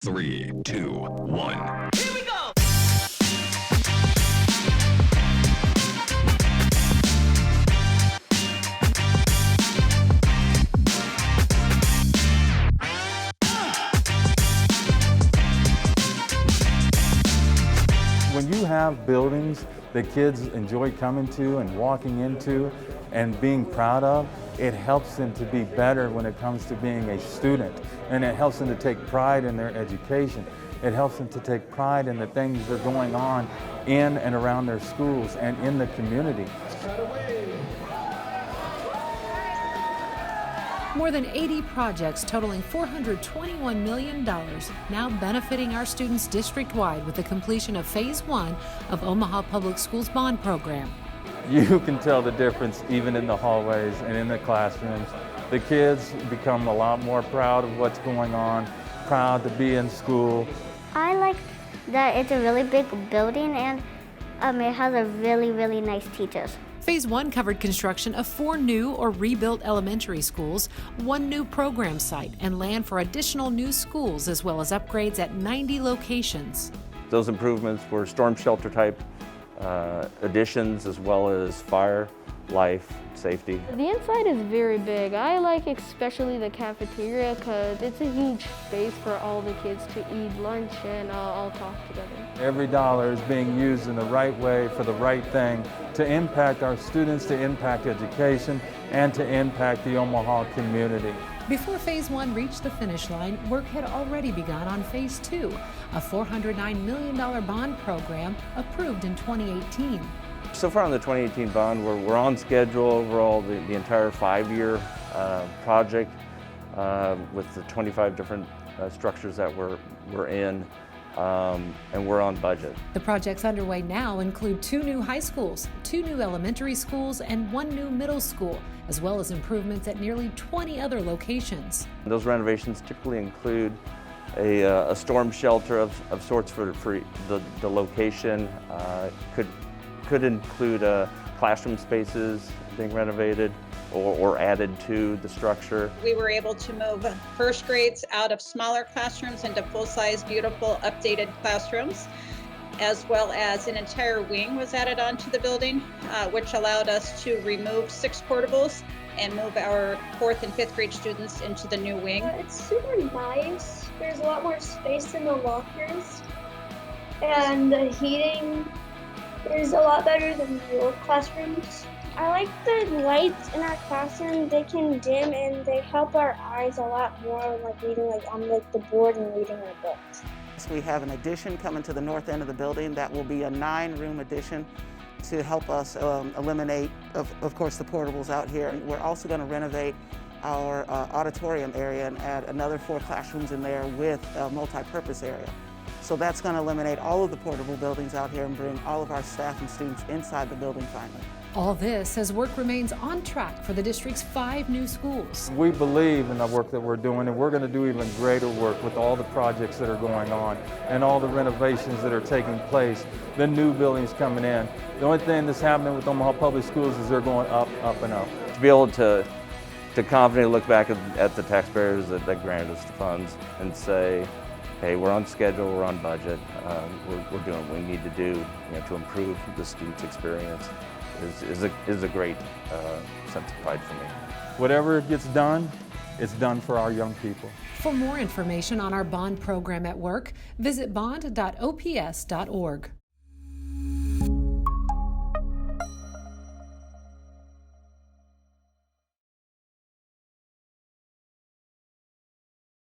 3, 2, 1. Here we go! When you have buildings that kids enjoy coming to and walking into and being proud of, it helps them to be better when it comes to being a student. And it helps them to take pride in their education. It helps them to take pride in the things that are going on in and around their schools and in the community. More than 80 projects totaling $421 million now benefiting our students district-wide with the completion of Phase 1 of Omaha Public Schools bond program. You can tell the difference even in the hallways and in the classrooms. The kids become a lot more proud of what's going on, proud to be in school. I like that it's a really big building and it has a really nice teachers. Phase 1 covered construction of 4 new or rebuilt elementary schools, 1 new program site, and land for additional new schools, as well as upgrades at 90 locations. Those improvements were storm shelter type additions, as well as fire, life, safety. The inside is very big. I like especially the cafeteria because it's a huge space for all the kids to eat lunch and all talk together. Every dollar is being used in the right way for the right thing to impact our students, to impact education, and to impact the Omaha community. Before Phase 1 reached the finish line, work had already begun on Phase 2, a $409 million bond program approved in 2018. So far on the 2018 bond, we're on schedule overall, the entire 5-year project with the 25 different structures that we're in, and we're on budget. The projects underway now include 2 new high schools, 2 new elementary schools, and 1 new middle school, as well as improvements at nearly 20 other locations. Those renovations typically include a storm shelter of sorts for the location. Could include classroom spaces being renovated or added to the structure. We were able to move first grades out of smaller classrooms into full-size, beautiful, updated classrooms, as well as an entire wing was added onto the building, which allowed us to remove 6 portables and move our 4th and 5th grade students into the new wing. It's super nice. There's a lot more space in the lockers, and the heating is a lot better than the old classrooms. I like the lights in our classroom. They can dim and they help our eyes a lot more when reading on the board and reading our books. We have an addition coming to the north end of the building that will be a 9-room addition to help us eliminate, of course, the portables out here. We're also going to renovate our auditorium area and add another 4 classrooms in there with a multi-purpose area. So that's going to eliminate all of the portable buildings out here and bring all of our staff and students inside the building finally. All this as work remains on track for the district's 5 new schools. We believe in the work that we're doing, and we're going to do even greater work with all the projects that are going on and all the renovations that are taking place, the new buildings coming in. The only thing that's happening with Omaha Public Schools is they're going up, up, and up. To be able to confidently look back at the taxpayers that granted us the funds and say, hey, we're on schedule, we're on budget, we're doing what we need to do to improve the student's experience is a great sense of pride for me. Whatever gets done, it's done for our young people. For more information on our bond program at work, visit bond.ops.org.